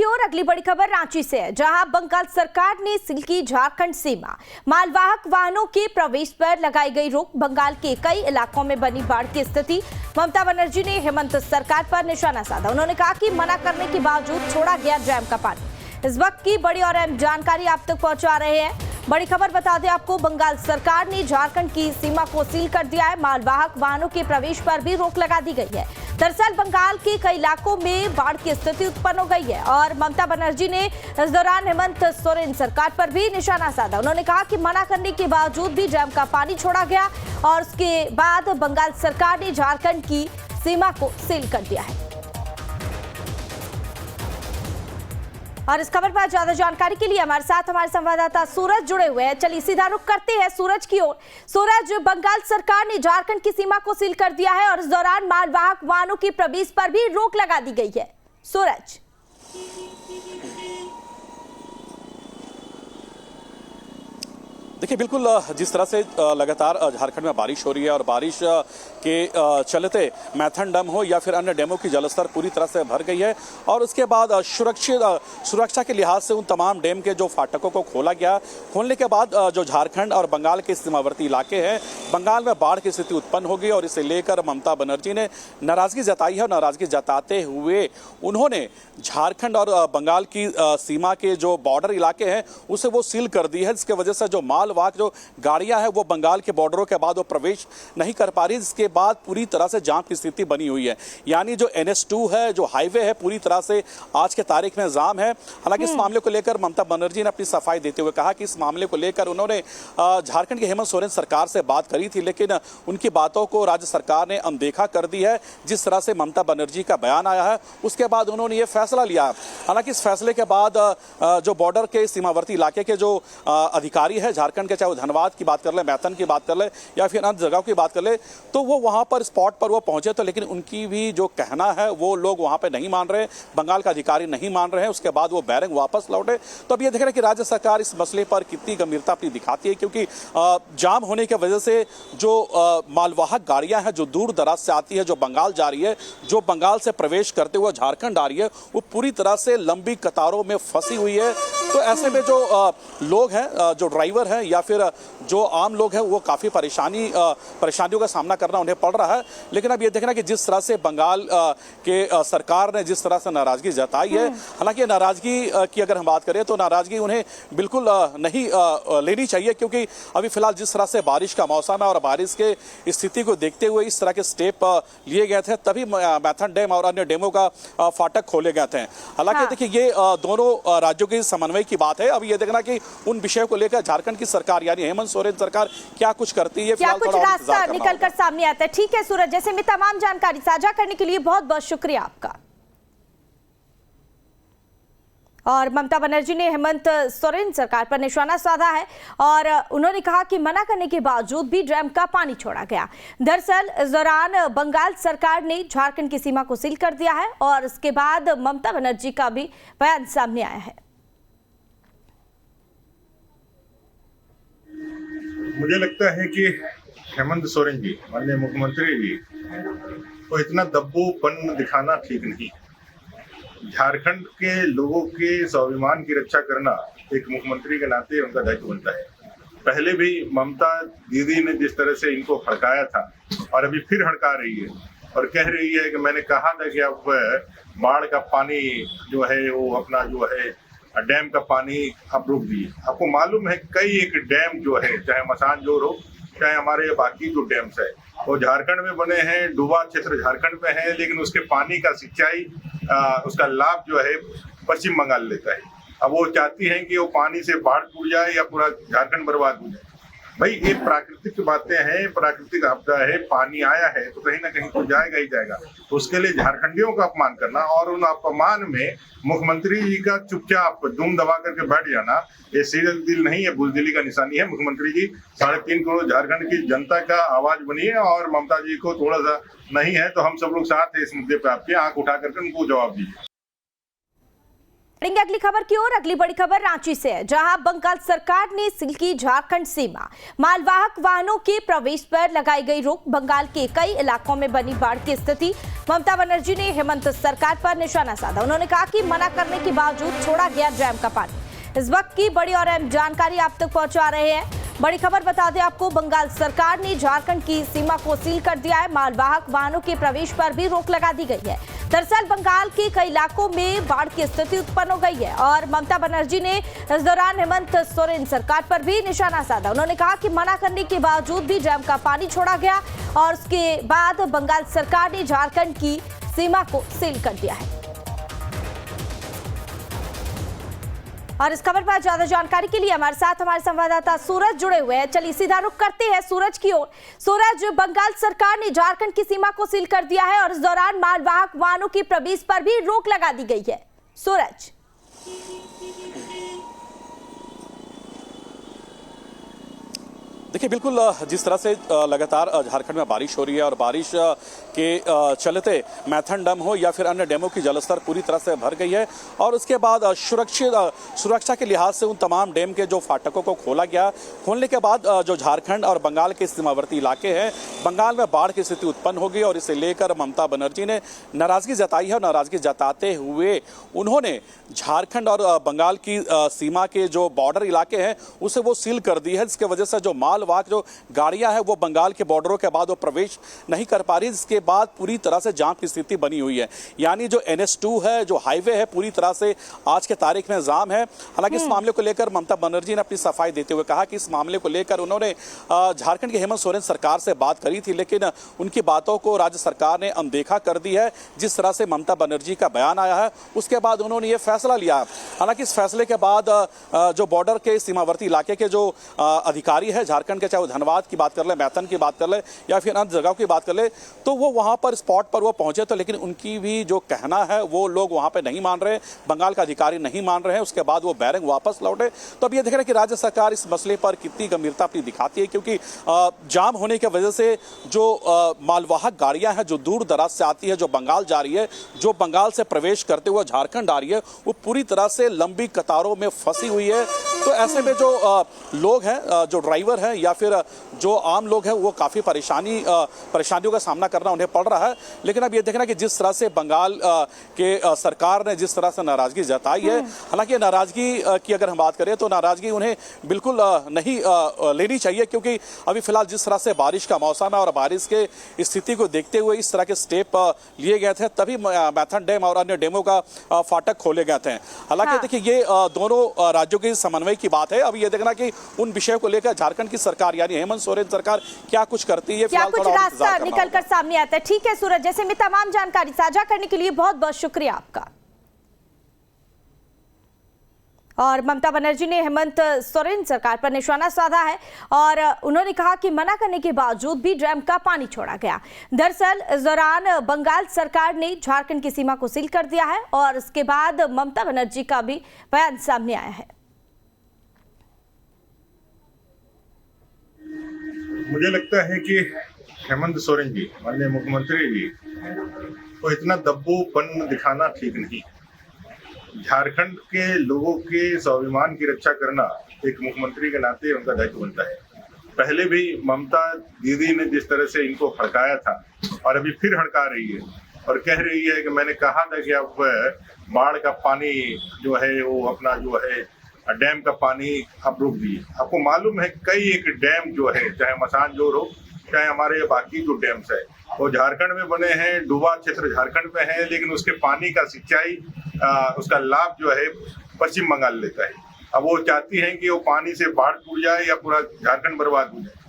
की ओर अगली बड़ी खबर रांची से है, जहां बंगाल सरकार ने सील की झारखंड सीमा। मालवाहक वाहनों के प्रवेश पर लगाई गई रोक। बंगाल के कई इलाकों में बनी बाढ़ की स्थिति। ममता बनर्जी ने हेमंत सरकार पर निशाना साधा। उन्होंने कहा कि मना करने के बावजूद छोड़ा गया डैम का पानी। इस वक्त की बड़ी और अहम जानकारी आप तक पहुंचा रहे हैं। बड़ी खबर बता दें आपको, बंगाल सरकार ने झारखंड की सीमा को सील कर दिया है। मालवाहक वाहनों के प्रवेश पर भी रोक लगा दी गई है। दरअसल बंगाल के कई इलाकों में बाढ़ की स्थिति उत्पन्न हो गई है और ममता बनर्जी ने इस दौरान हेमंत सोरेन सरकार पर भी निशाना साधा। उन्होंने कहा कि मना करने के बावजूद भी डैम का पानी छोड़ा गया और उसके बाद बंगाल सरकार ने झारखंड की सीमा को सील कर दिया है। और इस खबर पर ज्यादा जानकारी के लिए हमारे साथ हमारे संवाददाता सूरज जुड़े हुए हैं। चलिए सीधा रुख करते हैं सूरज की ओर। सूरज, बंगाल सरकार ने झारखंड की सीमा को सील कर दिया है और इस दौरान मालवाहक वाहनों के प्रवेश पर भी रोक लगा दी गई है। सूरज, देखिए, बिल्कुल जिस तरह से लगातार झारखंड में बारिश हो रही है और बारिश के चलते मैथन डैम हो या फिर अन्य डैमों की जलस्तर पूरी तरह से भर गई है और उसके बाद सुरक्षा के लिहाज से उन तमाम डैम के जो फाटकों को खोला गया। खोलने के बाद जो झारखंड और बंगाल के सीमावर्ती इलाके हैं, बंगाल में बाढ़ की स्थिति उत्पन्न हो गई और इसे लेकर ममता बनर्जी ने नाराजगी जताई है और नाराजगी जताते हुए उन्होंने झारखंड और बंगाल की सीमा के जो बॉर्डर इलाके हैं उसे वो सील कर दी है, जिसकी वजह से जो मालवाहक जो गाड़ियां हैं वो बंगाल के बॉर्डरों के बाद वो प्रवेश नहीं कर पा रही, जिसके बाद पूरी तरह से जाम की स्थिति बनी हुई है। यानी जो NH2 है, जो हाईवे है, पूरी तरह से आज के तारीख में जाम है। हालांकि इस मामले को लेकर ममता बनर्जी ने अपनी सफाई देते हुए कहा कि इस मामले को लेकर उन्होंने झारखंड के हेमंत सोरेन सरकार से बात करी थी, लेकिन उनकी बातों को राज्य सरकार ने अनदेखा कर दी है। जिस तरह से ममता बनर्जी का बयान आया है उसके बाद उन्होंने ये फैसला लिया। हालांकि इस फैसले के बाद जो बॉर्डर के सीमावर्ती इलाके के जो अधिकारी है झारखंड के, चाहे वो धनबाद की बात कर ले, मैथन की बात कर ले या फिर अन्य जगहों की बात कर ले, तो वो वहां पर स्पॉट पर वो पहुंचे तो, लेकिन उनकी भी जो कहना है वो लोग वहां पे नहीं मान रहे, बंगाल का अधिकारी नहीं मान रहे हैं। उसके बाद वो बैरंग वापस लौटे। तो अब ये देख रहे हैं कि राज्य सरकार इस मसले पर कितनी गंभीरता अपनी दिखाती है, क्योंकि जाम होने की वजह से जो मालवाहक गाड़ियां हैं जो दूर दराज से आती है, जो बंगाल जा रही है, जो बंगाल से प्रवेश करते हुए झारखंड आ रही है, वो पूरी तरह से लंबी कतारों में फंसी हुई है। तो ऐसे में जो लोग हैं, जो ड्राइवर हैं या फिर जो आम लोग हैं, वो काफ़ी परेशानियों का सामना करना उन्हें पड़ रहा है। लेकिन अब ये देखना कि जिस तरह से बंगाल के सरकार ने जिस तरह से नाराज़गी जताई है, हालांकि नाराज़गी की अगर हम बात करें तो नाराज़गी उन्हें बिल्कुल नहीं लेनी चाहिए, क्योंकि अभी फिलहाल जिस तरह से बारिश का मौसम है और बारिश के स्थिति को देखते हुए इस तरह के स्टेप लिए गए थे, तभी मैथन डैम और अन्य डैमों का फाटक खोले गए थे। हालांकि देखिए, ये दोनों राज्यों के समन्वय की बात है। अब ये देखना कि उन विषयों को लेकर झारखंड की सरकार यानी हेमंत सोरेन सरकार क्या कुछ करती है, क्या कुछ रास्ता निकल कर सामने आता है। ठीक है सूरज, जैसे में तमाम जानकारी साझा करने के लिए बहुत बहुत शुक्रिया आपका। और ममता बनर्जी ने हेमंत सोरेन सरकार पर निशाना साधा है और उन्होंने कहा कि मना करने के बावजूद भी डैम का पानी छोड़ा गया। दरअसल इस दौरान बंगाल सरकार ने झारखंड की सीमा को सील कर दिया है और इसके बाद ममता बनर्जी का भी बयान सामने आया है। मुझे लगता है कि हेमंत सोरेन जी, माननीय मुख्यमंत्री जी, को इतना दब्बूपन दिखाना ठीक नहीं। झारखंड के लोगों के स्वाभिमान की रक्षा करना एक मुख्यमंत्री के नाते उनका दायित्व बनता है। पहले भी ममता दीदी ने जिस तरह से इनको हड़काया था और अभी फिर हड़का रही है और कह रही है कि मैंने कहा था कि अब बाढ़ का पानी जो है वो अपना जो है डैम का पानी आप रोक दिए। आपको मालूम है कई एक डैम जो है, चाहे मसानजोर हो चाहे हमारे बाकी जो डैम्स है, वो झारखंड में बने हैं। डुबा क्षेत्र झारखंड में है, लेकिन उसके पानी का सिंचाई उसका लाभ जो है पश्चिम बंगाल लेता है। अब वो चाहती हैं कि वो पानी से बाढ़ टूट जाए या पूरा झारखंड बर्बाद हो जाए। भाई, ये प्राकृतिक बातें हैं, प्राकृतिक आपदा है। पानी आया है तो कहीं ना कहीं तो जाएगा ही जाएगा। तो उसके लिए झारखंडियों का अपमान करना और उन अपमान में मुख्यमंत्री जी का चुपचाप दुम दबा करके बैठ जाना, ये सीधे दिल नहीं है, बुजदिली का निशानी है। मुख्यमंत्री जी 3.5 करोड़ झारखंड की जनता का आवाज बनिए और ममता जी को थोड़ा सा नहीं है तो हम सब लोग साथ है इस मुद्दे पर, आपके आंख उठा करके उनको जवाब दीजिए। बढ़ेंगे अगली खबर की ओर। अगली बड़ी खबर रांची से है, जहां बंगाल सरकार ने सील की झारखंड सीमा। मालवाहक वाहनों के प्रवेश पर लगाई गई रोक। बंगाल के कई इलाकों में बनी बाढ़ की स्थिति। ममता बनर्जी ने हेमंत सरकार पर निशाना साधा। उन्होंने कहा कि मना करने के बावजूद छोड़ा गया डैम का पानी। इस वक्त की बड़ी और अहम जानकारी आप तक पहुंचा रहे हैं। बड़ी खबर बता दें आपको, बंगाल सरकार ने झारखंड की सीमा को सील कर दिया है। मालवाहक वाहनों के प्रवेश पर भी रोक लगा दी गई है। दरअसल बंगाल के कई इलाकों में बाढ़ की स्थिति उत्पन्न हो गई है और ममता बनर्जी ने इस दौरान हेमंत सोरेन सरकार पर भी निशाना साधा। उन्होंने कहा कि मना करने के बावजूद भी डैम का पानी छोड़ा गया और उसके बाद बंगाल सरकार ने झारखंड की सीमा को सील कर दिया है। और इस खबर पर ज्यादा जानकारी के लिए हमारे साथ हमारे संवाददाता सूरज जुड़े हुए हैं। चलिए सीधा रुख करते हैं सूरज की ओर। सूरज, बंगाल सरकार ने झारखंड की सीमा को सील कर दिया है और इस दौरान मालवाहक वाहनों के प्रवेश पर भी रोक लगा दी गई है। सूरज, देखिए बिल्कुल जिस तरह से लगातार झारखंड में बारिश हो रही है और बारिश के चलते मैथन डैम हो या फिर अन्य डैमों की जलस्तर पूरी तरह से भर गई है और उसके बाद सुरक्षा के लिहाज से उन तमाम डैम के जो फाटकों को खोला गया। खोलने के बाद जो झारखंड और बंगाल के सीमावर्ती इलाके हैं, बंगाल में बाढ़ की स्थिति उत्पन्न होगी और इसे लेकर ममता बनर्जी ने नाराजगी जताई है और नाराजगी जताते हुए उन्होंने झारखंड और बंगाल की सीमा के जो बॉर्डर इलाके हैं उसे वो सील कर दी है, जिसकी वजह से जो मालवाहक जो गाड़ियां हैं वो बंगाल के बॉर्डरों के बाद वो प्रवेश नहीं कर पा रही, जिसके बाद पूरी तरह से जाम की स्थिति बनी हुई है। यानी जो NH2 है, जो हाईवे है, पूरी तरह से आज के तारीख में जाम है। हालांकि इस मामले को लेकर ममता बनर्जी ने अपनी सफाई देते हुए कहा कि इस मामले को लेकर उन्होंने झारखंड के हेमंत सोरेन सरकार से बात करी थी, लेकिन उनकी बातों को राज्य सरकार ने अनदेखा कर दी है। जिस तरह से ममता बनर्जी का बयान आया है उसके बाद उन्होंने ये फैसला लिया। हालांकि इस फैसले के बाद जो बॉर्डर के सीमावर्ती इलाके के जो अधिकारी है झारखंड के, चाहे वो धनबाद की बात कर ले, मैथन की बात कर ले या फिर अन्य जगहों की बात कर ले, तो वो वहां पर स्पॉट पर वो पहुंचे तो, लेकिन उनकी भी जो कहना है वो लोग वहां पे नहीं मान रहे, बंगाल का अधिकारी नहीं मान रहे हैं। उसके बाद वो बैरंग वापस लौटे। तो अब ये देख रहे हैं कि राज्य सरकार इस मसले पर कितनी गंभीरता अपनी दिखाती है, क्योंकि जाम होने की वजह से जो मालवाहक गाड़ियां हैं जो दूर दराज से आती है, जो बंगाल जा रही है, जो बंगाल से प्रवेश करते हुए झारखंड आ रही है, वो पूरी तरह से लंबी कतारों में फंसी हुई है। तो ऐसे में जो लोग हैं, जो ड्राइवर हैं या फिर जो आम लोग हैं, वो काफ़ी परेशानियों का सामना करना उन्हें पड़ रहा है। लेकिन अब ये देखना कि जिस तरह से बंगाल के सरकार ने जिस तरह से नाराजगी जताई है, हालांकि नाराजगी की अगर हम बात करें तो नाराजगी उन्हें बिल्कुल नहीं लेनी चाहिए, क्योंकि अभी फिलहाल जिस तरह से बारिश का मौसम है और बारिश के स्थिति को देखते हुए इस तरह के स्टेप लिए गए थे, तभी मैथन डैम और अन्य डैमों का फाटक खोले गए थे। हालांकि देखिए ये दोनों राज्यों के समन्वय की बात है। अब ये देखना कि उन विषयों को लेकर झारखंड की सरकार यानी हेमंत सोरेन सरकार क्या कुछ करती है, क्या कुछ रास्ता निकल कर सामने आता है। ठीक है सूरज, जैसे में तमाम जानकारी साझा करने के लिए बहुत बहुत शुक्रिया आपका। और ममता बनर्जी ने हेमंत सोरेन सरकार पर निशाना साधा है और उन्होंने कहा कि मना करने के बावजूद भी डैम का पानी छोड़ा गया। दरअसल इस दौरान बंगाल सरकार ने झारखंड की सीमा को सील कर दिया है और इसके बाद ममता बनर्जी का भी बयान सामने आया है। मुझे लगता है कि हेमंत सोरेन जी, माननीय मुख्यमंत्री जी, को इतना दब्बूपन दिखाना ठीक नहीं। झारखंड के लोगों के स्वाभिमान की रक्षा करना एक मुख्यमंत्री के नाते उनका दायित्व बनता है। पहले भी ममता दीदी ने जिस तरह से इनको हड़काया था और अभी फिर हड़का रही है और कह रही है कि मैंने कहा था कि आप बाढ़ का पानी जो है वो अपना जो है डैम का पानी आप रोक दिए। आपको मालूम है कई एक डैम जो है, चाहे मसानजोर हो चाहे हमारे बाकी जो डैम्स है, वो झारखंड में बने हैं। डूबा क्षेत्र झारखंड में है, लेकिन उसके पानी का सिंचाई उसका लाभ जो है पश्चिम बंगाल लेता है। अब वो चाहती हैं कि वो पानी से बाढ़ टूट जाए या पूरा झारखंड बर्बाद हो जाए।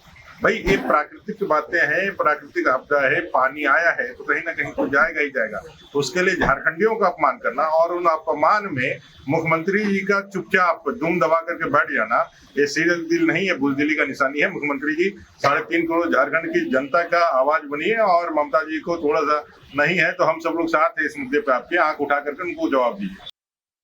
भाई ये प्राकृतिक बातें हैं, प्राकृतिक आपदा है, पानी आया है तो कहीं ना कहीं तो जाएगा ही जाएगा। तो उसके लिए झारखंडियों का अपमान करना और उन अपमान में मुख्यमंत्री जी का चुपचाप दुम दबा करके बैठ जाना, ये सीधे दिल नहीं है, बुजदिली का निशानी है। मुख्यमंत्री जी 3.5 करोड़ झारखंड की जनता का आवाज बनिए और ममता जी को थोड़ा सा नहीं है तो हम सब लोग साथ है इस मुद्दे पे, आपके आंख उठा करके उनको जवाब दीजिए।